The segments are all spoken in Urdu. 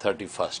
31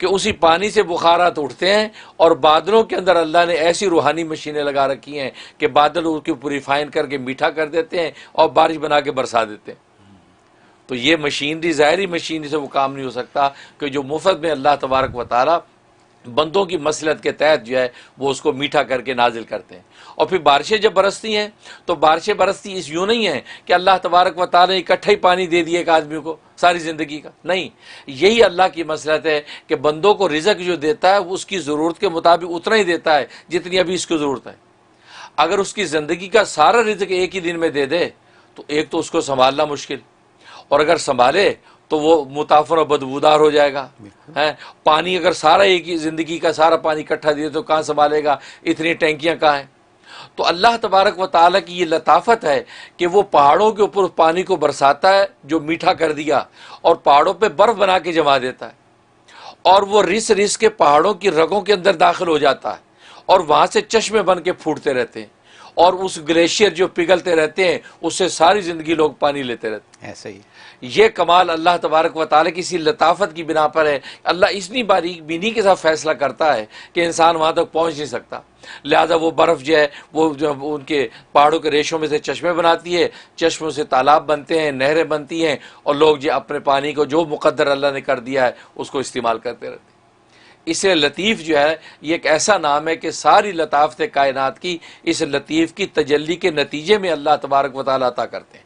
کہ اسی پانی سے بخارات اٹھتے ہیں، اور بادلوں کے اندر اللہ نے ایسی روحانی مشینیں لگا رکھی ہیں کہ بادل ان کی پیوریفائن کر کے میٹھا کر دیتے ہیں اور بارش بنا کے برسا دیتے ہیں۔ تو یہ مشینری، ظاہری مشینری سے وہ کام نہیں ہو سکتا کہ جو مفت میں اللہ تبارک و تعالیٰ بندوں کی مصلحت کے تحت جو ہے وہ اس کو میٹھا کر کے نازل کرتے ہیں۔ اور پھر بارشیں جب برستی ہیں تو بارشیں برستی اس یوں نہیں ہیں کہ اللہ تبارک و تعالیٰ نے اکٹھا ہی پانی دے دیا ایک آدمی کو ساری زندگی کا، نہیں، یہی اللہ کی مصلحت ہے کہ بندوں کو رزق جو دیتا ہے وہ اس کی ضرورت کے مطابق اتنا ہی دیتا ہے جتنی ابھی اس کو ضرورت ہے۔ اگر اس کی زندگی کا سارا رزق ایک ہی دن میں دے دے تو ایک تو اس کو سنبھالنا مشکل، اور اگر سنبھالے تو وہ متاثر اور بدبودار ہو جائے گا۔ پانی اگر سارا ایک ہی زندگی کا سارا پانی اکٹھا دے تو کہاں سنبھالے گا، اتنی ٹینکیاں کہاں ہیں۔ تو اللہ تبارک و تعالیٰ کی یہ لطافت ہے کہ وہ پہاڑوں کے اوپر اس پانی کو برساتا ہے جو میٹھا کر دیا، اور پہاڑوں پہ برف بنا کے جما دیتا ہے، اور وہ رس رس کے پہاڑوں کی رگوں کے اندر داخل ہو جاتا ہے، اور وہاں سے چشمے بن کے پھوٹتے رہتے ہیں، اور اس گلیشیئر جو پگھلتے رہتے ہیں اس سے ساری زندگی لوگ پانی لیتے رہتے ہیں۔ ایسا ہی یہ کمال اللہ تبارک و تعالیٰ کی اسی لطافت کی بنا پر ہے۔ اللہ اتنی باریک بینی کے ساتھ فیصلہ کرتا ہے کہ انسان وہاں تک پہنچ نہیں سکتا، لہذا وہ برف جو ہے وہ جو ان کے پہاڑوں کے ریشوں میں سے چشمے بناتی ہے، چشموں سے تالاب بنتے ہیں، نہریں بنتی ہیں، اور لوگ جو اپنے پانی کو جو مقدر اللہ نے کر دیا ہے اس کو استعمال کرتے رہتے ہیں۔ اس لیے لطیف جو ہے یہ ایک ایسا نام ہے کہ ساری لطافت کائنات کی اس لطیف کی تجلی کے نتیجے میں اللہ تبارک و تعالیٰ عطا کرتے ہیں۔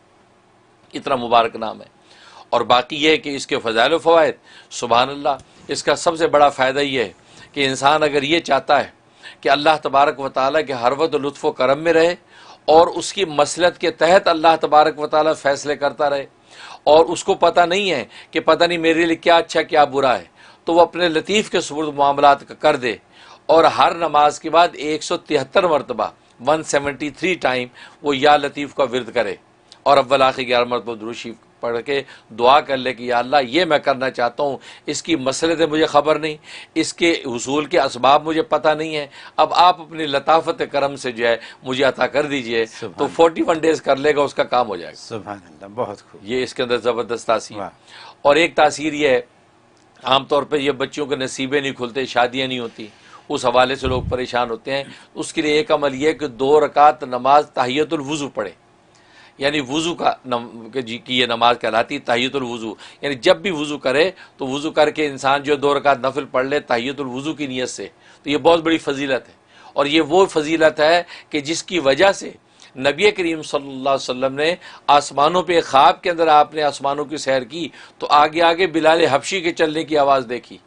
اتنا مبارک نام ہے۔ اور باقی یہ ہے کہ اس کے فضائل و فوائد، سبحان اللہ، اس کا سب سے بڑا فائدہ یہ ہے کہ انسان اگر یہ چاہتا ہے کہ اللہ تبارک و تعالیٰ کے ہر وقت لطف و کرم میں رہے اور اس کی مصلحت کے تحت اللہ تبارک و تعالیٰ فیصلے کرتا رہے، اور اس کو پتہ نہیں ہے کہ پتہ نہیں میرے لیے کیا اچھا کیا برا ہے، تو وہ اپنے لطیف کے سپرد معاملات کر دے، اور ہر نماز کے بعد 173 مرتبہ 173 ٹائم وہ یا لطیف کا ورد کرے، اور اول آخر 11 مرتبہ درود شریف پڑھ کے دعا کر لے کہ یا اللہ یہ میں کرنا چاہتا ہوں، اس کی مصلحتیں مجھے خبر نہیں، اس کے حصول کے اسباب مجھے پتہ نہیں ہے، اب آپ اپنی لطافت کرم سے جو ہے مجھے عطا کر دیجئے، تو 41 ڈیز کر لے گا، اس کا کام ہو جائے گا۔ سبحان اللہ، بہت خوب۔ یہ اس کے اندر زبردست تاثیر۔ واہ۔ اور ایک تاثیر یہ ہے، عام طور پہ یہ بچوں کے نصیبیں نہیں کھلتے، شادیاں نہیں ہوتی، اس حوالے سے لوگ پریشان ہوتے ہیں، اس کے لیے ایک عمل یہ ہے کہ 2 رکعت نماز تحیۃ الوضو پڑھے، یعنی وضو کا کی یہ نماز کہلاتی تحیۃ الوضو، یعنی جب بھی وضو کرے تو وضو کر کے انسان جو 2 رکعت نفل پڑھ لے تحیۃ الوضو کی نیت سے، تو یہ بہت بڑی فضیلت ہے۔ اور یہ وہ فضیلت ہے کہ جس کی وجہ سے نبی کریم صلی اللہ علیہ وسلم نے آسمانوں پہ خواب کے اندر آپ نے آسمانوں کی سیر کی تو آگے آگے بلال حبشی کے چلنے کی آواز دیکھی،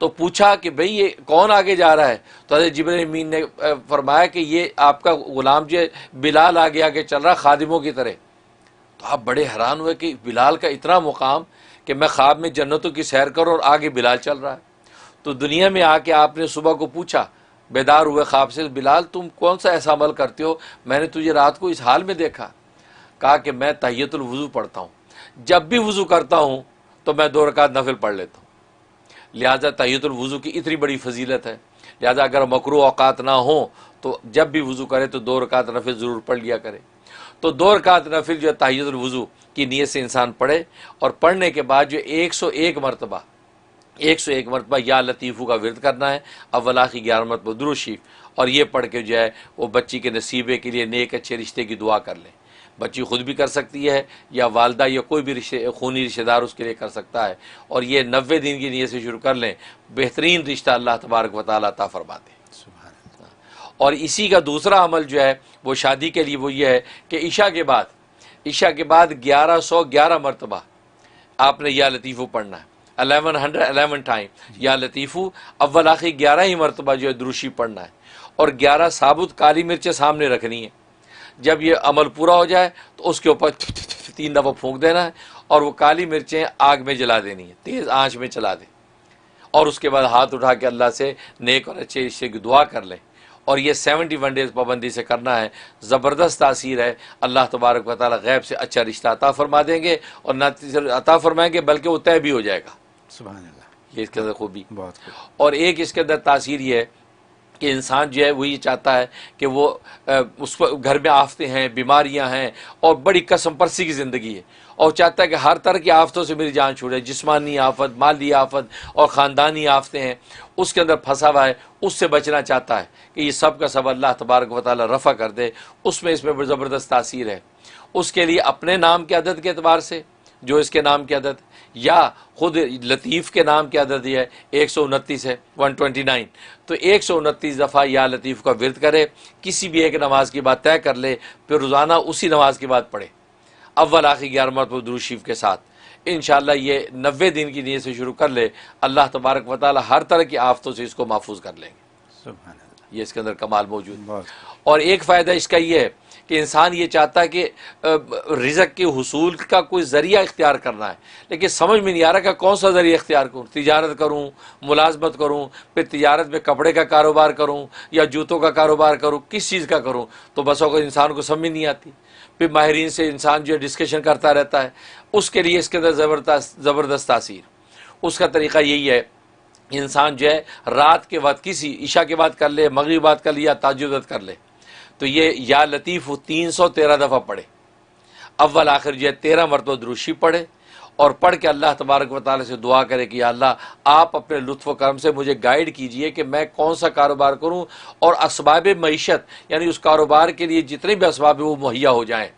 تو پوچھا کہ بھئی یہ کون آگے جا رہا ہے؟ تو حضرت جبرائیل امین نے فرمایا کہ یہ آپ کا غلام جو ہے بلال آگے آگے چل رہا خادموں کی طرح۔ تو آپ بڑے حیران ہوئے کہ بلال کا اتنا مقام کہ میں خواب میں جنتوں کی سیر کروں اور آگے بلال چل رہا ہے۔ تو دنیا میں آ کے آپ نے صبح کو پوچھا، بیدار ہوئے خواب سے، بلال تم کون سا ایسا عمل کرتے ہو، میں نے تجھے رات کو اس حال میں دیکھا؟ کہا کہ میں تحیۃ الوضو پڑھتا ہوں، جب بھی وضو کرتا ہوں تو میں 2 رکعت نفل پڑھ لیتا ہوں، لہٰذا تحیۃ الوضو کی اتنی بڑی فضیلت ہے، لہٰذا اگر مکروہ اوقات نہ ہوں تو جب بھی وضو کرے تو 2 رکعت نفل ضرور پڑھ لیا کرے۔ تو 2 رکعت نفل جو تحیۃ الوضو کی نیت سے انسان پڑھے، اور پڑھنے کے بعد جو 101 مرتبہ یا لطیفو کا ورد کرنا ہے، اول آخر 11 مرتبہ درود شریف، اور یہ پڑھ کے جو ہے وہ بچی کے نصیبے کے لیے نیک اچھے رشتے کی دعا کر لیں۔ بچی خود بھی کر سکتی ہے یا والدہ یا کوئی بھی خونی رشتہ دار اس کے لیے کر سکتا ہے، اور یہ 90 دن کی نیت سے شروع کر لیں، بہترین رشتہ اللہ تبارک و تعالیٰ عطا فرماتے ہیں۔ سبحان اللہ۔ اور اسی کا دوسرا عمل جو ہے وہ شادی کے لیے وہ یہ ہے کہ عشاء کے بعد 1111 مرتبہ آپ نے یا لطیفو پڑھنا ہے، 1111 ٹائم یا لطیفو، اول آخر 11 ہی مرتبہ جو ہے درود شریف پڑھنا ہے، اور 11 ثابت کالی مرچیں سامنے رکھنی ہیں۔ جب یہ عمل پورا ہو جائے تو اس کے اوپر 3 دفعہ پھونک دینا ہے، اور وہ کالی مرچیں آگ میں جلا دینی ہیں، تیز آنچ میں چلا دیں، اور اس کے بعد ہاتھ اٹھا کے اللہ سے نیک اور اچھے رشتے کی دعا کر لیں، اور یہ 71 ڈیز پابندی سے کرنا ہے۔ زبردست تاثیر ہے، اللہ تبارک و تعالیٰ غیب سے اچھا رشتہ عطا فرما دیں گے، اور نہ صرف عطا فرمائیں گے بلکہ وہ طے بھی ہو جائے گا۔ سبحان اللہ، یہ اس کے اندر خوبی۔ بہت خوب۔ اور ایک اس کے اندر تاثیر یہ ہے کہ انسان جو ہے وہ یہ چاہتا ہے کہ وہ اس کو گھر میں آفتیں ہیں، بیماریاں ہیں اور بڑی قسم پرسی کی زندگی ہے، اور چاہتا ہے کہ ہر طرح کی آفتوں سے میری جان چھوڑے، جسمانی آفت، مالی آفت اور خاندانی آفتیں ہیں، اس کے اندر پھنسا ہوا ہے، اس سے بچنا چاہتا ہے کہ یہ سب کا سب اللہ تبارک و تعالی رفع کر دے. اس میں زبردست تاثیر ہے. اس کے لیے اپنے نام کے عدد کے اعتبار سے جو اس کے نام کی عدد، یا خود لطیف کے نام کی عدد یہ ہے 129 ہے، 129، تو 129 دفعہ یا لطیف کا ورد کرے، کسی بھی ایک نماز کی بات طے کر لے، پھر روزانہ اسی نماز کی بات پڑھے، اول آخر 11 مرتبہ درود شریف کے ساتھ. انشاءاللہ یہ 90 دن کی نیت سے شروع کر لے، اللہ تبارک و تعالی ہر طرح کی آفتوں سے اس کو محفوظ کر لیں گے. سبحان اللہ. یہ اس کے اندر کمال موجود ہے. بہت اور ایک فائدہ اس کا یہ ہے کہ انسان یہ چاہتا ہے کہ رزق کے حصول کا کوئی ذریعہ اختیار کرنا ہے، لیکن سمجھ میں نہیں آ رہا کہ کون سا ذریعہ اختیار کروں، تجارت کروں، ملازمت کروں، پھر تجارت میں کپڑے کا کاروبار کروں یا جوتوں کا کاروبار کروں، کس چیز کا کروں، تو بس اوقات انسان کو سمجھ نہیں آتی. پھر ماہرین سے انسان جو ہے ڈسکشن کرتا رہتا ہے. اس کے لیے اس کے اندر زبردست تاثیر. اس کا طریقہ یہی ہے، انسان جو ہے رات کے وقت کسی عشاء کے بعد کر لے، مغرب بعد کر لے یا تہجد کر لے، تو یہ یا لطیف 313 دفعہ پڑھے، اول آخر جو ہے 13 مرتبہ درود شریف پڑھے، اور پڑھ کے اللہ تبارک و تعالی سے دعا کرے کہ یا اللہ آپ اپنے لطف و کرم سے مجھے گائیڈ کیجئے کہ میں کون سا کاروبار کروں، اور اسباب معیشت یعنی اس کاروبار کے لیے جتنے بھی اسباب ہیں وہ مہیا ہو جائیں،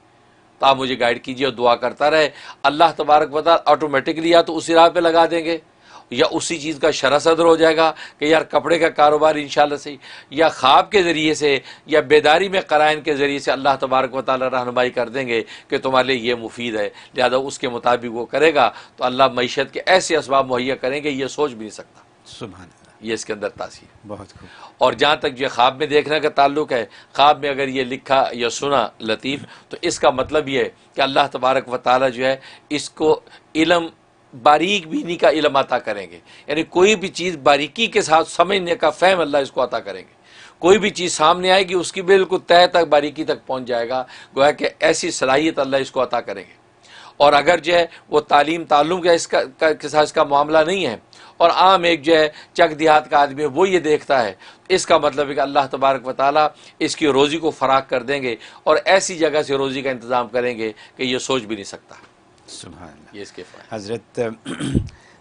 تو آپ مجھے گائیڈ کیجئے اور دعا کرتا رہے. اللہ تبارک و تعالی آٹومیٹکلی یا تو اسی راہ پہ لگا دیں گے، یا اسی چیز کا شرح صدر ہو جائے گا کہ یار کپڑے کا کاروبار انشاءاللہ سے، یا خواب کے ذریعے سے یا بیداری میں قرائن کے ذریعے سے اللہ تبارک و تعالی رہنمائی کر دیں گے کہ تمہارے لیے یہ مفید ہے، لہذا اس کے مطابق وہ کرے گا تو اللہ معیشت کے ایسے اسباب مہیا کریں گے یہ سوچ بھی نہیں سکتا. سبحان اللہ. یہ اس کے اندر تاثیر. بہت خوب. اور جہاں تک جو خواب میں دیکھنے کا تعلق ہے، خواب میں اگر یہ لکھا یا سنا لطیف، تو اس کا مطلب یہ ہے کہ اللہ تبارک و تعالی جو ہے اس کو علم، باریک بینی کا علم عطا کریں گے، یعنی کوئی بھی چیز باریکی کے ساتھ سمجھنے کا فہم اللہ اس کو عطا کریں گے. کوئی بھی چیز سامنے آئے گی اس کی بالکل تہ تک باریکی تک پہنچ جائے گا، گویا کہ ایسی صلاحیت اللہ اس کو عطا کریں گے. اور اگر جو ہے وہ تعلیم کا اس کا کے ساتھ اس کا معاملہ نہیں ہے، اور عام ایک جو ہے چک دیہات کا آدمی ہے وہ یہ دیکھتا ہے، اس کا مطلب ہے کہ اللہ تبارک و تعالیٰ اس کی روزی کو فراخ کر دیں گے اور ایسی جگہ سے روزی کا انتظام کریں گے کہ یہ سوچ بھی نہیں سکتا. سبحان اللہ. یہ اس کے فائدے. حضرت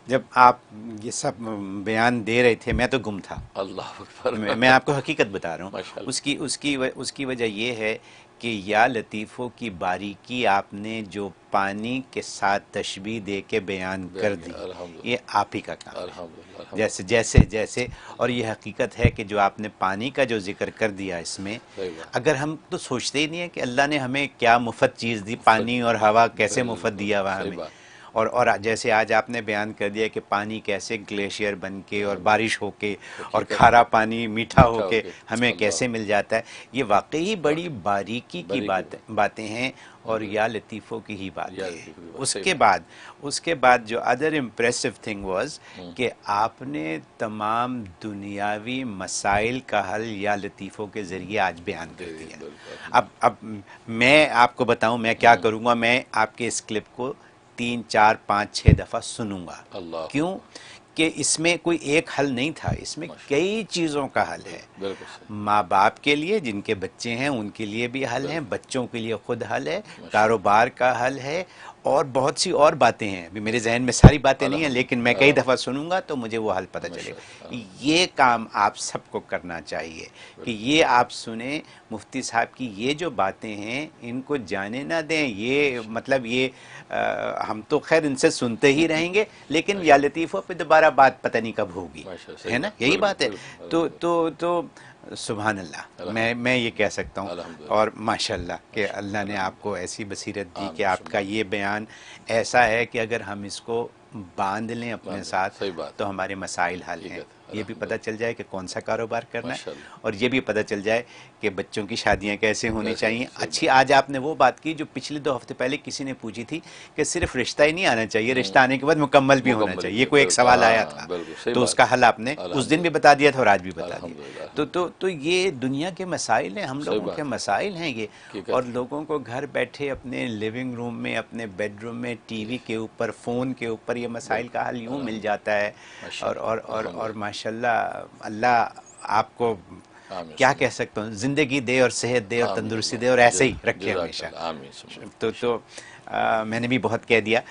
جب آپ یہ سب بیان دے رہے تھے میں تو گم تھا. اللہ اکبر. میں آپ کو حقیقت بتا رہا ہوں. ماشاءاللہ. اس کی وجہ یہ ہے کہ یا لطیفوں کی باریکی آپ نے جو پانی کے ساتھ تشبیہ دے کے بیان کر دی، الحمدللہ. یہ آپ ہی کا کام ہے. الحمدللہ. جیسے اور یہ حقیقت ہے کہ جو آپ نے پانی کا جو ذکر کر دیا اس میں، صحیح بات. اگر ہم تو سوچتے ہی نہیں ہیں کہ اللہ نے ہمیں کیا مفت چیز دی، پانی اور ہوا کیسے مفت دیا ہوا صحیح ہمیں. بات. اور جیسے آج آپ نے بیان کر دیا کہ پانی کیسے گلیشیئر بن کے اور بارش ہو کے اور کھارا پانی میٹھا ہو کے ہمیں کیسے مل جاتا ہے، یہ واقعی بڑی باریکی کی باتیں ہیں اور یا لطیفوں کی ہی بات ہے. اس کے بعد جو ادر امپریسو تھنگ واز کہ آپ نے تمام دنیاوی مسائل کا حل یا لطیفوں کے ذریعے آج بیان کر دیا. اب میں آپ کو بتاؤں میں کیا کروں گا، میں آپ کے اس کلپ کو 3 4 5 6 دفعہ سنوں گا. اللہ. کیوں کہ اس میں کوئی ایک حل نہیں تھا، اس میں کئی چیزوں کا حل ہے. بالکل صحیح. ماں باپ کے لیے جن کے بچے ہیں ان کے لیے بھی حل ہیں، بچوں کے لیے خود حل ہے، کاروبار کا حل ہے، اور بہت سی اور باتیں ہیں. ابھی میرے ذہن میں ساری باتیں نہیں ہیں لیکن میں کئی دفعہ سنوں گا تو مجھے وہ حل پتہ چلے گا. یہ کام آپ سب کو کرنا چاہیے کہ یہ آپ سنیں مفتی صاحب کی یہ جو باتیں ہیں ان کو جانے نہ دیں. یہ مطلب یہ ہم تو خیر ان سے سنتے ہی رہیں گے لیکن یا لطیفوں پہ دوبارہ بات پتہ نہیں کب ہوگی، ہے نا؟ یہی بات ہے. تو سبحان اللہ میں یہ کہہ سکتا ہوں. اور ماشاءاللہ کہ اللہ نے آپ کو ایسی بصیرت دی کہ آپ کا یہ بیان ایسا ہے کہ اگر ہم اس کو باندھ لیں اپنے ساتھ تو ہمارے مسائل حل ہیں. یہ بھی پتہ چل جائے کہ کون سا کاروبار کرنا ہے اور یہ بھی پتہ چل جائے کہ بچوں کی شادیاں کیسے ہونی چاہیے. اچھی آج آپ نے وہ بات کی جو پچھلے 2 ہفتے پہلے کسی نے پوچھی تھی کہ صرف رشتہ ہی نہیں آنا چاہیے، رشتہ آنے کے بعد مکمل بھی ہونا چاہیے. یہ کوئی ایک سوال آیا تھا تو اس کا حل آپ نے اس دن بھی بتا دیا تھا اور آج بھی بتا دیا. تو یہ دنیا کے مسائل ہیں، ہم لوگوں کے مسائل ہیں یہ. اور لوگوں کو گھر بیٹھے اپنے لیونگ روم میں، اپنے بیڈ روم میں، ٹی وی کے اوپر، فون کے اوپر یہ مسائل کا حل یوں مل جاتا ہے. اور ماشاءاللہ اللہ آپ کو آمین کیا کہہ سکتا ہوں، زندگی دے اور صحت دے اور تندرستی دے اور ایسے ہی رکھے ہمیشہ. آمین. تو میں نے بھی بہت کہہ دیا.